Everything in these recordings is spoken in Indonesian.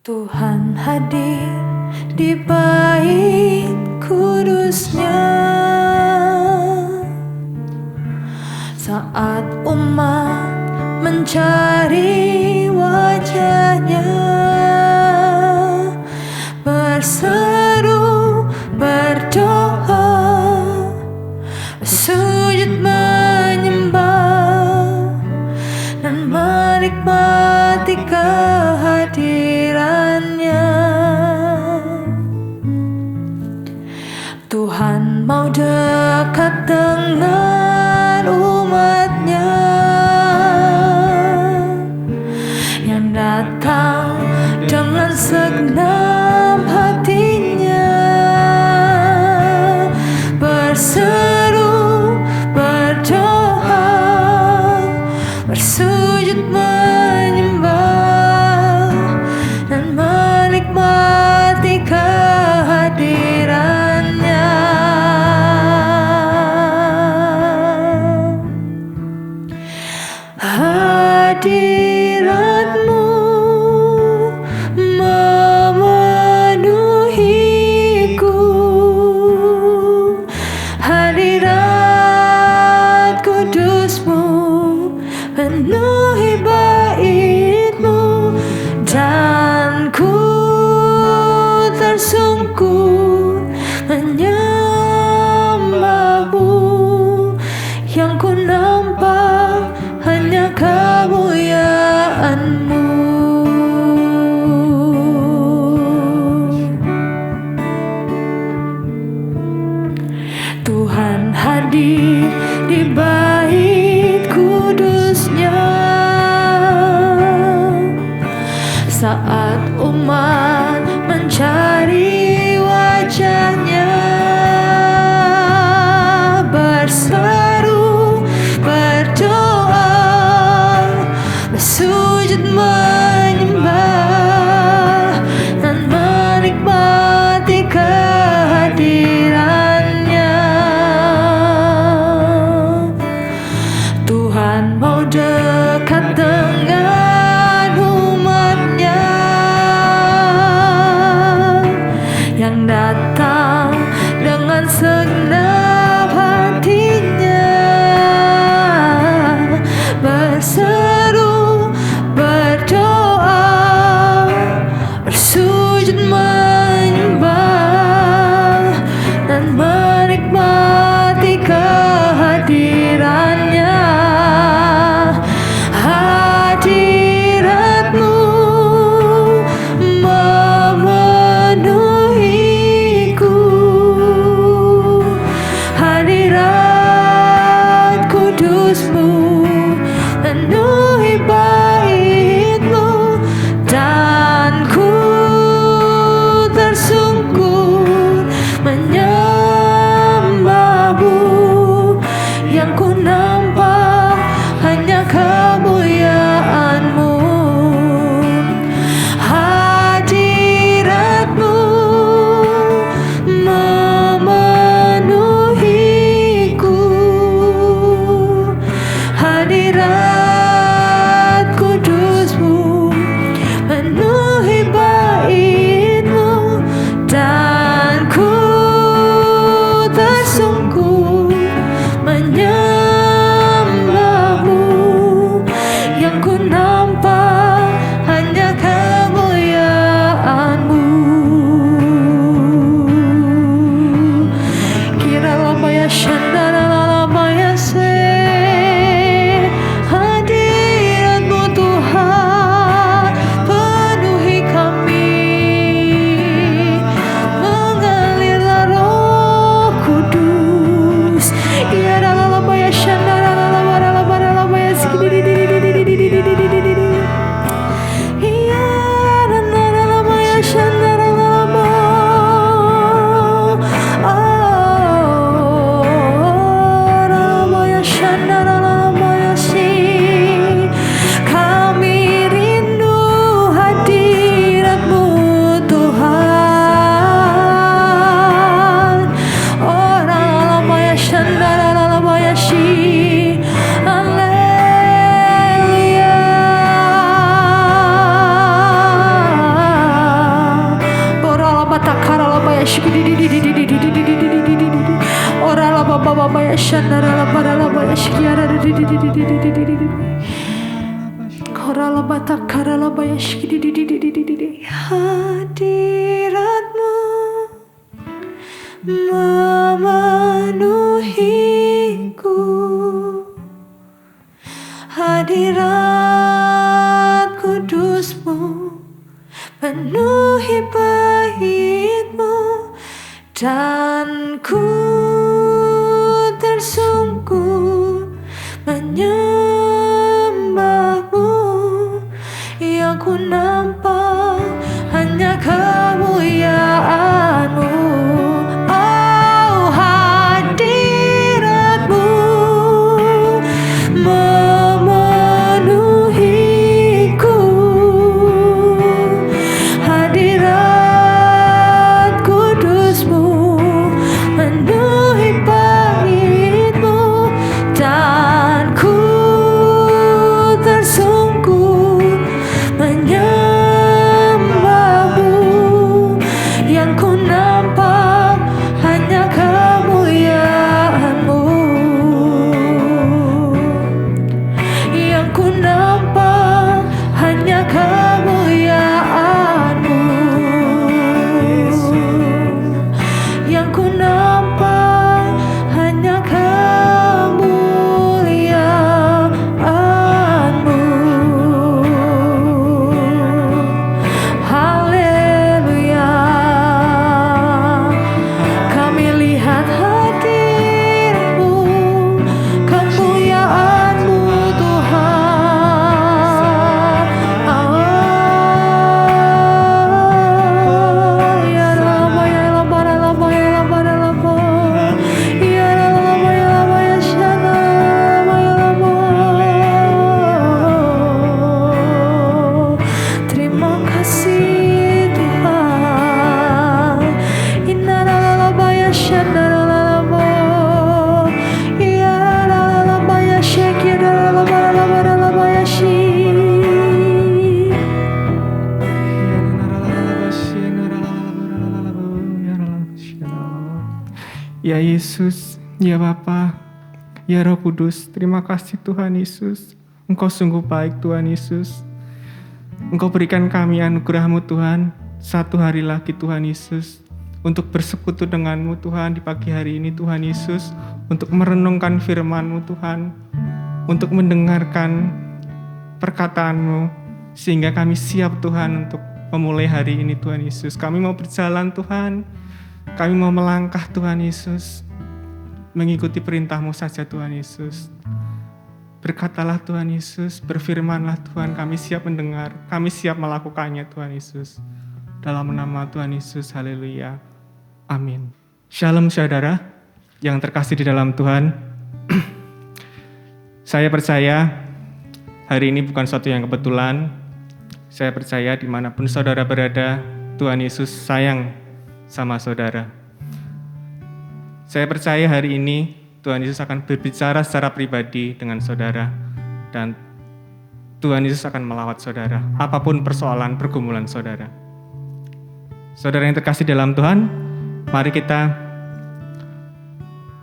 Tuhan hadir di bait kudusnya saat umat mencari wajahnya, berseru, berdoa, bersujud menyembah dan menikmati kehadirannya. Tuhan mau dekat dengan umatnya yang datang dengan segenap hatinya, berseru, berdoa, bersujud menyembah dan menikmati kehadirannya. Hadirat-Mu memenuhiku, hadirat kudus-Mu penuhi bait-Mu, dan ku tersungkur menyembah-Mu. Yang ku nampak hanya kemuliaan-Mu. Tuhan hadir di bait kudusnya saat umat mencari wajahnya, berseru, berdoa, bersujud menyembah dan menikmati kehadirannya. Tuhan mau dekat dengan umatnya yang datang dengan segenap hatinya, berseru, berdoa, bersujud menyembah dan menikmati kehadirannya. Hadirat-Mu memenuhiku, hadirat kudus-Mu penuhi bait-Mu, dan ku tersungkur menyembah-Mu. Yang ku nampak hanya kemuliaan-Mu. Hadirat-Mu memenuhiku, Hadiratmu memenuhiku, hadirat kudusmu penuhi baitmu, dan ku tersungkur menyembahmu. Yang ku nampak hanya kemuliaanmu. Oh, hadiratmu memenuhiku, hadirat kudusmu penuhi baitmu, dan ku tersungkur menyembahmu. Yang ku nampak hanya kemuliaanmu, yang ku nampak hanya kemuliaanmu, yang ku nampak hanya kemuliaanmu. Haleluya, kami lihat hadir-Mu, kemuliaan-Mu Tuhan. Ya Rabba, ya Rabba, ya Rabba, ya Rabba, ya Rabba. Ya Rabba, ya Rabba, ya Shana, ya Rabba. Terima kasih Tuhan. Inna Rabba, ya Shana, Rabba. Ya Rabba, ya Shek, ya Rabba, Rabba, ya Shik. Ya Yesus, ya Bapa, ya Roh Kudus, terima kasih Tuhan Yesus. Engkau sungguh baik Tuhan Yesus. Engkau berikan kami anugerah-Mu Tuhan, satu hari lagi Tuhan Yesus, untuk bersekutu dengan-Mu Tuhan di pagi hari ini Tuhan Yesus, untuk merenungkan firman-Mu Tuhan, untuk mendengarkan perkataan-Mu, sehingga kami siap Tuhan untuk memulai hari ini Tuhan Yesus. Kami mau berjalan Tuhan, kami mau melangkah Tuhan Yesus, mengikuti perintah-Mu saja Tuhan Yesus. Berkatalah Tuhan Yesus, berfirmanlah Tuhan, kami siap mendengar, kami siap melakukannya Tuhan Yesus. Dalam nama Tuhan Yesus, haleluya, amin. Shalom saudara yang terkasih di dalam Tuhan. Saya percaya hari ini bukan suatu yang kebetulan. Saya percaya dimanapun saudara berada, Tuhan Yesus sayang sama saudara. Saya percaya hari ini Tuhan Yesus akan berbicara secara pribadi dengan saudara, dan Tuhan Yesus akan melawat saudara, apapun persoalan pergumulan saudara. Saudara yang terkasih dalam Tuhan, mari kita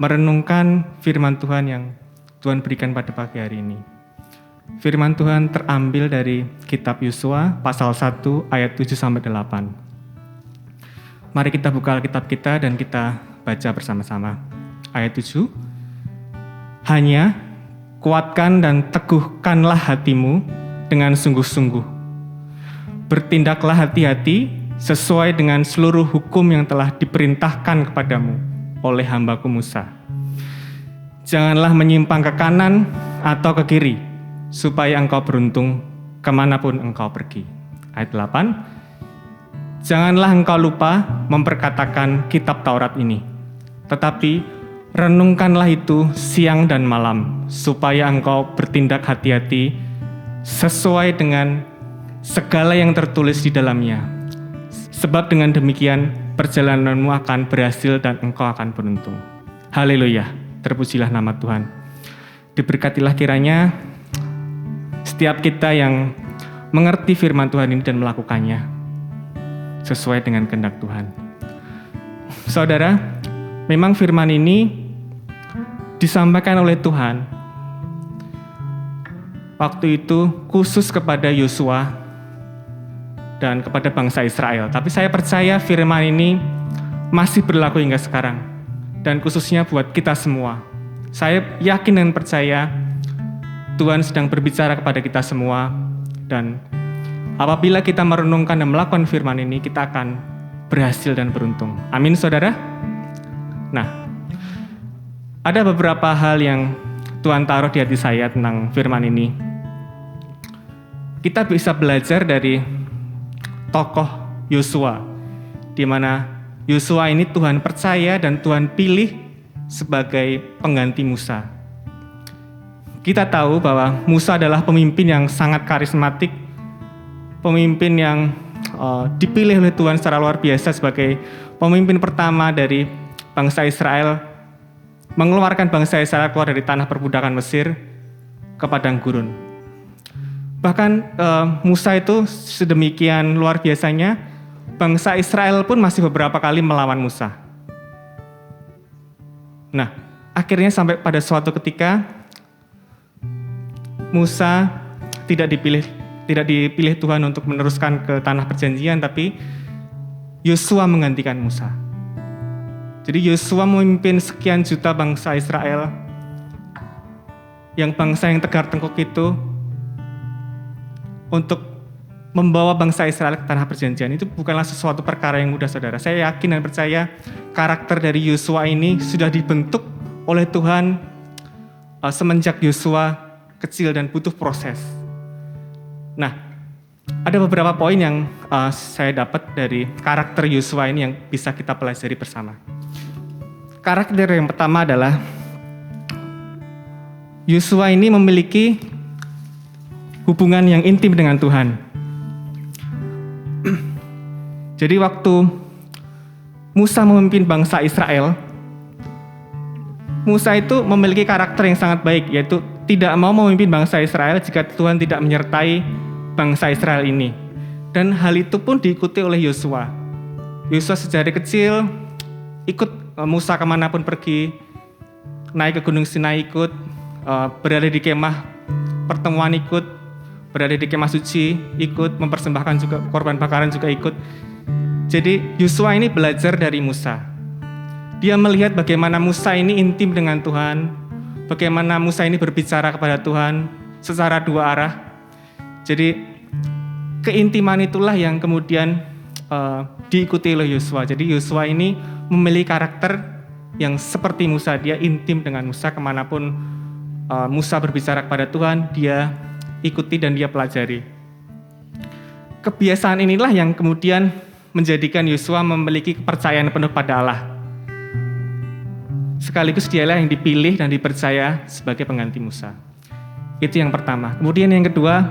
merenungkan firman Tuhan yang Tuhan berikan pada pagi hari ini. Firman Tuhan terambil dari kitab Yosua pasal 1 ayat 7-8. Mari kita buka Alkitab kita dan kita baca bersama-sama. Ayat 7. Hanya kuatkan dan teguhkanlah hatimu dengan sungguh-sungguh. Bertindaklah hati-hati sesuai dengan seluruh hukum yang telah diperintahkan kepadamu oleh hambaku Musa. Janganlah menyimpang ke kanan atau ke kiri, supaya engkau beruntung kemanapun engkau pergi. Ayat 8. Janganlah engkau lupa memperkatakan kitab Taurat ini, tetapi renungkanlah itu siang dan malam, supaya engkau bertindak hati-hati sesuai dengan segala yang tertulis di dalamnya. Sebab dengan demikian perjalananmu akan berhasil dan engkau akan beruntung. Haleluya, terpujilah nama Tuhan. Diberkatilah kiranya setiap kita yang mengerti firman Tuhan ini dan melakukannya sesuai dengan kehendak Tuhan. Saudara, memang firman ini disampaikan oleh Tuhan waktu itu khusus kepada Yosua dan kepada bangsa Israel. Tapi saya percaya firman ini masih berlaku hingga sekarang dan khususnya buat kita semua. Saya yakin dan percaya Tuhan sedang berbicara kepada kita semua, dan apabila kita merenungkan dan melakukan firman ini, kita akan berhasil dan beruntung. Amin, saudara. Nah, ada beberapa hal yang Tuhan taruh di hati saya tentang firman ini. Kita bisa belajar dari tokoh Yosua, di mana Yosua ini Tuhan percaya dan Tuhan pilih sebagai pengganti Musa. Kita tahu bahwa Musa adalah pemimpin yang sangat karismatik, pemimpin yang dipilih oleh Tuhan secara luar biasa sebagai pemimpin pertama dari bangsa Israel, mengeluarkan bangsa Israel keluar dari tanah perbudakan Mesir ke padang gurun. Bahkan Musa itu sedemikian luar biasanya, bangsa Israel pun masih beberapa kali melawan Musa. Nah, akhirnya sampai pada suatu ketika Musa tidak dipilih Tuhan untuk meneruskan ke tanah perjanjian, tapi Yosua menggantikan Musa. Jadi Yosua memimpin sekian juta bangsa Israel, yang bangsa yang tegar tengkuk itu, untuk membawa bangsa Israel ke tanah perjanjian. Itu bukanlah sesuatu perkara yang mudah, saudara. Saya yakin dan percaya karakter dari Yosua ini sudah dibentuk oleh Tuhan semenjak Yosua kecil dan butuh proses. Nah, ada beberapa poin yang saya dapat dari karakter Yosua ini yang bisa kita pelajari bersama. Karakter yang pertama adalah Yosua ini memiliki hubungan yang intim dengan Tuhan. Jadi waktu Musa memimpin bangsa Israel, Musa itu memiliki karakter yang sangat baik, yaitu tidak mau memimpin bangsa Israel jika Tuhan tidak menyertai bangsa Israel ini. Dan hal itu pun diikuti oleh Yosua. Yosua sejak kecil ikut Musa kemanapun pergi, naik ke Gunung Sinai ikut, berada di kemah pertemuan ikut, berada di kemah suci ikut, mempersembahkan juga korban bakaran juga ikut. Jadi Yosua ini belajar dari Musa. Dia melihat bagaimana Musa ini intim dengan Tuhan, bagaimana Musa ini berbicara kepada Tuhan secara dua arah. Jadi keintiman itulah yang kemudian diikuti oleh Yosua. Jadi Yosua ini memiliki karakter yang seperti Musa. Dia intim dengan Musa, kemanapun Musa berbicara kepada Tuhan, dia ikuti dan dia pelajari. Kebiasaan inilah yang kemudian menjadikan Yosua memiliki kepercayaan penuh pada Allah. Sekaligus dialah yang dipilih dan dipercaya sebagai pengganti Musa. Itu yang pertama. Kemudian yang kedua,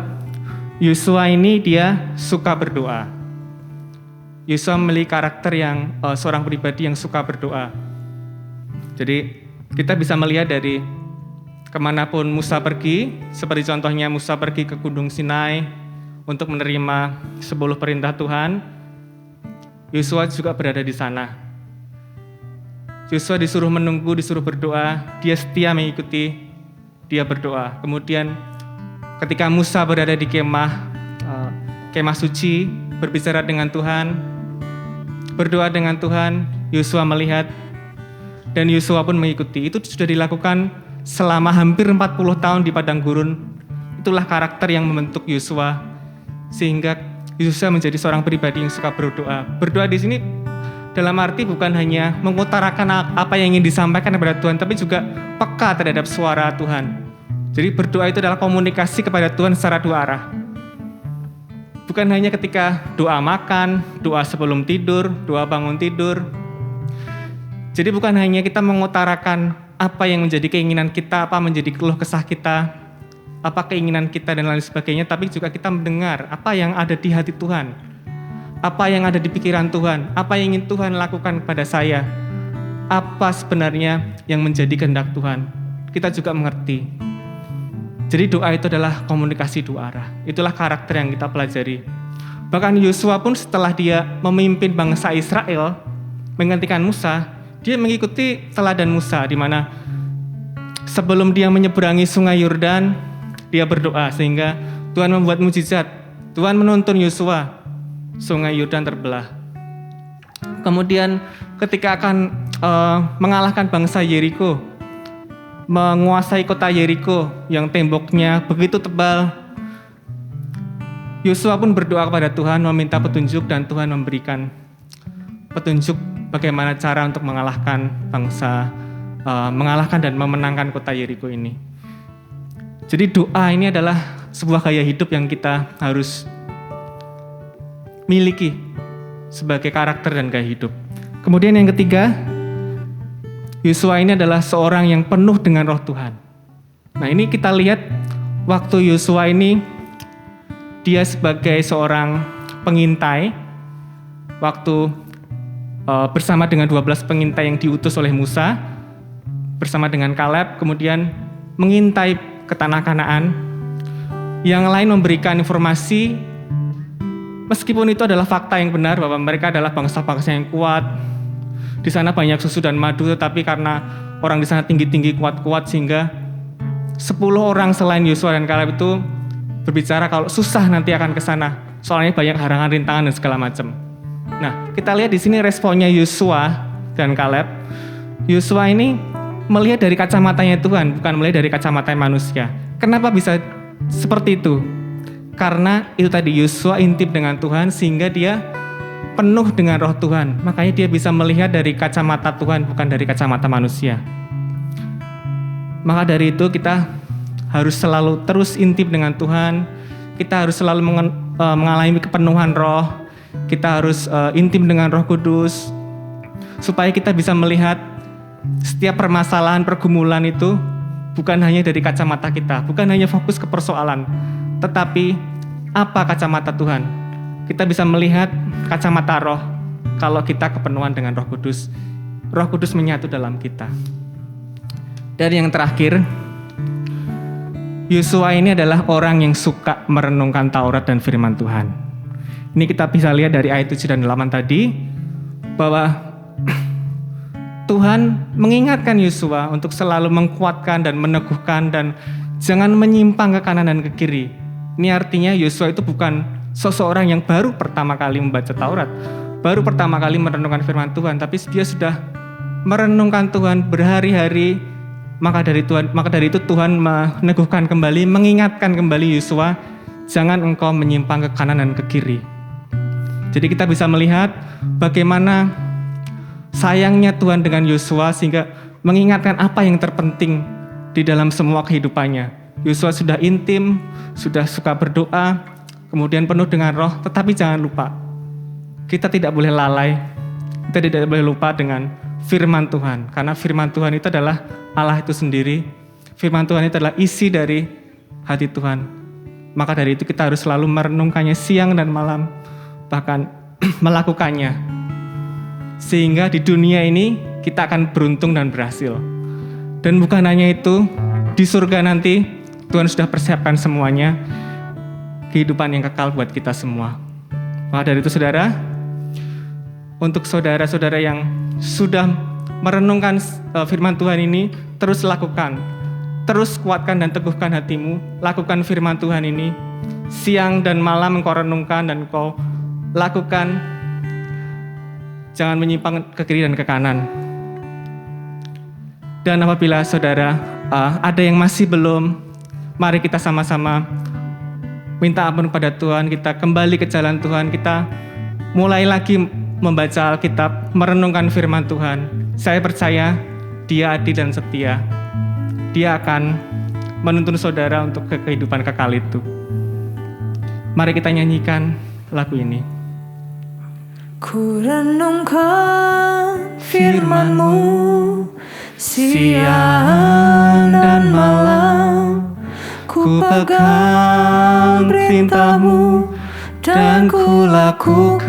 Yosua ini dia suka berdoa. Yosua memiliki karakter yang seorang pribadi yang suka berdoa. Jadi kita bisa melihat dari kemanapun Musa pergi, seperti contohnya Musa pergi ke Gunung Sinai untuk menerima 10 perintah Tuhan, Yosua juga berada di sana. Yosua disuruh menunggu, disuruh berdoa, dia setia mengikuti, dia berdoa. Kemudian ketika Musa berada di kemah suci, berbicara dengan Tuhan, berdoa dengan Tuhan, Yosua melihat dan Yosua pun mengikuti. Itu sudah dilakukan selama hampir 40 tahun di padang gurun. Itulah karakter yang membentuk Yosua sehingga Yosua menjadi seorang pribadi yang suka berdoa. Berdoa di sini dalam arti bukan hanya mengutarakan apa yang ingin disampaikan kepada Tuhan, tapi juga peka terhadap suara Tuhan. Jadi berdoa itu adalah komunikasi kepada Tuhan secara dua arah. Bukan hanya ketika doa makan, doa sebelum tidur, doa bangun tidur. Jadi bukan hanya kita mengutarakan apa yang menjadi keinginan kita, apa menjadi keluh kesah kita, apa keinginan kita dan lain sebagainya, tapi juga kita mendengar apa yang ada di hati Tuhan, apa yang ada di pikiran Tuhan, apa yang ingin Tuhan lakukan kepada saya, apa sebenarnya yang menjadi kehendak Tuhan. Kita juga mengerti. Jadi doa itu adalah komunikasi dua arah. Itulah karakter yang kita pelajari. Bahkan Yosua pun setelah dia memimpin bangsa Israel, menggantikan Musa, dia mengikuti teladan Musa, di mana sebelum dia menyeberangi sungai Yordan, dia berdoa sehingga Tuhan membuat mujizat. Tuhan menuntun Yosua, sungai Yordan terbelah. Kemudian ketika akan mengalahkan bangsa Yeriko, menguasai kota Yeriko yang temboknya begitu tebal, Yosua pun berdoa kepada Tuhan meminta petunjuk dan Tuhan memberikan petunjuk bagaimana cara untuk mengalahkan mengalahkan dan memenangkan kota Yeriko ini. Jadi doa ini adalah sebuah gaya hidup yang kita harus miliki sebagai karakter dan gaya hidup. Kemudian yang ketiga, Yosua ini adalah seorang yang penuh dengan roh Tuhan. Nah ini kita lihat waktu Yosua ini, dia sebagai seorang pengintai, waktu bersama dengan 12 pengintai yang diutus oleh Musa, bersama dengan Kaleb, kemudian mengintai ke tanah Kanaan. Yang lain memberikan informasi, meskipun itu adalah fakta yang benar bahwa mereka adalah bangsa-bangsa yang kuat. Di sana banyak susu dan madu, tetapi karena orang di sana tinggi-tinggi, kuat-kuat, sehingga 10 orang selain Yosua dan Kaleb itu berbicara kalau susah nanti akan ke sana. Soalnya banyak harangan, rintangan dan segala macam. Nah, kita lihat di sini responnya Yosua dan Kaleb. Yosua ini melihat dari kacamatanya Tuhan, bukan melihat dari kacamata manusia. Kenapa bisa seperti itu? Karena itu tadi, Yosua intip dengan Tuhan sehingga dia penuh dengan roh Tuhan. Makanya dia bisa melihat dari kacamata Tuhan, bukan dari kacamata manusia. Maka dari itu kita harus selalu terus intip dengan Tuhan. Kita harus selalu mengalami kepenuhan roh. Kita harus intip dengan Roh Kudus supaya kita bisa melihat setiap permasalahan, pergumulan itu bukan hanya dari kacamata kita, bukan hanya fokus ke persoalan, tetapi apa kacamata Tuhan. Kita bisa melihat kacamata roh kalau kita kepenuhan dengan Roh Kudus. Roh Kudus menyatu dalam kita. Dan yang terakhir, Yosua ini adalah orang yang suka merenungkan Taurat dan firman Tuhan. Ini kita bisa lihat dari ayat 7 dan 8 tadi, bahwa Tuhan mengingatkan Yosua untuk selalu menguatkan dan meneguhkan dan jangan menyimpang ke kanan dan ke kiri. Ini artinya Yosua itu bukan seseorang yang baru pertama kali membaca Taurat, baru pertama kali merenungkan firman Tuhan, tapi dia sudah merenungkan Tuhan berhari-hari. Maka dari itu Tuhan meneguhkan kembali, mengingatkan kembali Yosua, jangan engkau menyimpang ke kanan dan ke kiri. Jadi kita bisa melihat bagaimana sayangnya Tuhan dengan Yosua sehingga mengingatkan apa yang terpenting di dalam semua kehidupannya. Yosua sudah intim, sudah suka berdoa, kemudian penuh dengan roh, tetapi jangan lupa, kita tidak boleh lalai, kita tidak boleh lupa dengan firman Tuhan. Karena firman Tuhan itu adalah Allah itu sendiri, firman Tuhan itu adalah isi dari hati Tuhan. Maka dari itu kita harus selalu merenungkannya siang dan malam, bahkan melakukannya. Sehingga di dunia ini kita akan beruntung dan berhasil. Dan bukan hanya itu, di surga nanti Tuhan sudah persiapkan semuanya, kehidupan yang kekal buat kita semua. Maka dari itu saudara, untuk saudara-saudara yang sudah merenungkan firman Tuhan ini, terus lakukan. Terus kuatkan dan teguhkan hatimu, lakukan firman Tuhan ini. Siang dan malam engkau renungkan dan engkau lakukan. Jangan menyimpang ke kiri dan ke kanan. Dan apabila saudara ada yang masih belum, mari kita sama-sama minta ampun kepada Tuhan, kita kembali ke jalan Tuhan, kita mulai lagi membaca Alkitab, merenungkan firman Tuhan. Saya percaya Dia adil dan setia. Dia akan menuntun saudara untuk ke kehidupan kekal itu. Mari kita nyanyikan lagu ini. Ku renungkan firman-Mu siang dan malam, ku pegang perintah-Mu dan ku lakukan.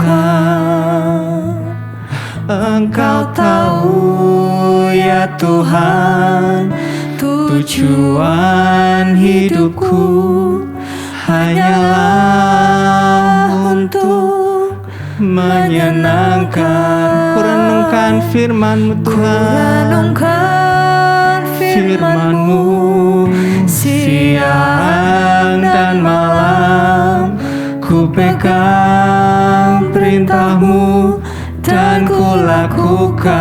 Engkau tahu ya Tuhan, tujuan hidupku hanyalah untuk menyenangkan. Ku renungkan firman-Mu Tuhan, Ku renungkan firman-Mu siang pegang perintah-Mu dan ku lakukan.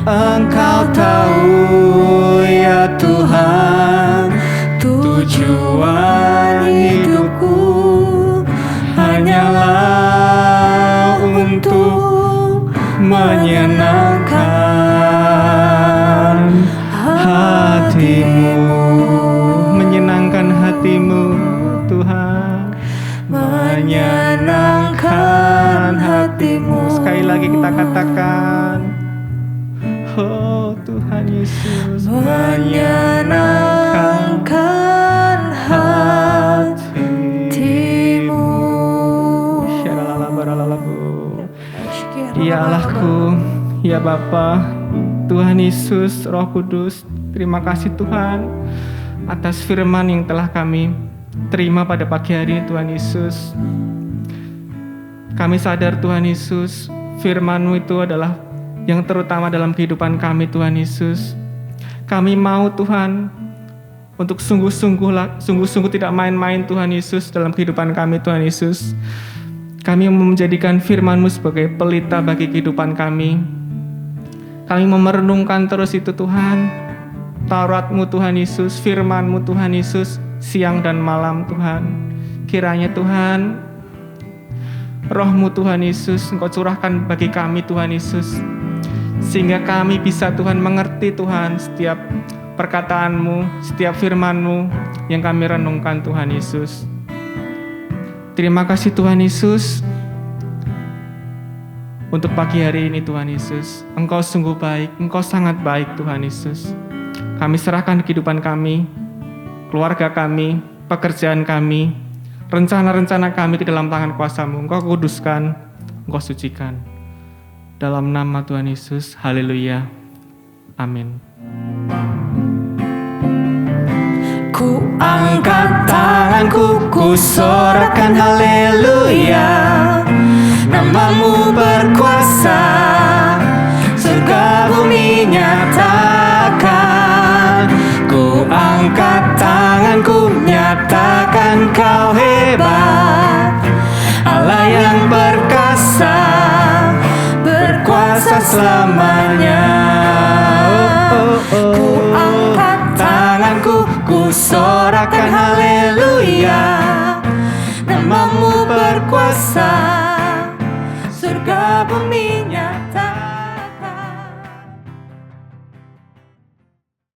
Engkau tahu ya Tuhan, tujuan hidupku hanyalah untuk menyenangkan hati-Mu, menyenangkan hati-Mu Tuhan, menyenangkan hati-Mu. Sekali lagi kita katakan, oh Tuhan Yesus, menyenangkan hati-Mu. Ya Allahku, ya Bapa, Tuhan Yesus, Roh Kudus, terima kasih Tuhan atas firman yang telah kami terima pada pagi hari ini Tuhan Yesus. Kami sadar Tuhan Yesus, firman-Mu itu adalah yang terutama dalam kehidupan kami Tuhan Yesus. Kami mau Tuhan untuk sungguh-sungguh tidak main-main Tuhan Yesus dalam kehidupan kami Tuhan Yesus. Kami mau menjadikan firman-Mu sebagai pelita bagi kehidupan kami. Kami mau merenungkan terus itu Tuhan, Taurat-Mu Tuhan Yesus, firman-Mu Tuhan Yesus, siang dan malam Tuhan. Kiranya Tuhan, Roh-Mu Tuhan Yesus, Engkau curahkan bagi kami Tuhan Yesus, sehingga kami bisa Tuhan mengerti Tuhan setiap perkataan-Mu, setiap firman-Mu yang kami renungkan Tuhan Yesus. Terima kasih Tuhan Yesus untuk pagi hari ini Tuhan Yesus. Engkau sungguh baik, Engkau sangat baik Tuhan Yesus. Kami serahkan kehidupan kami, keluarga kami, pekerjaan kami, rencana-rencana kami ke dalam tangan kuasa-Mu. Engkau kuduskan, Engkau sucikan. Dalam nama Tuhan Yesus, haleluya. Amin. Ku angkat tanganku, ku sorakan haleluya. Nama-Mu berkuasa, surga bumi nyatakan. Ku angkat tanganku, nyatakan Kau hebat, Allah yang perkasa, berkuasa selamanya. Ku angkat tanganku, ku sorakan haleluya. Nama-Mu berkuasa,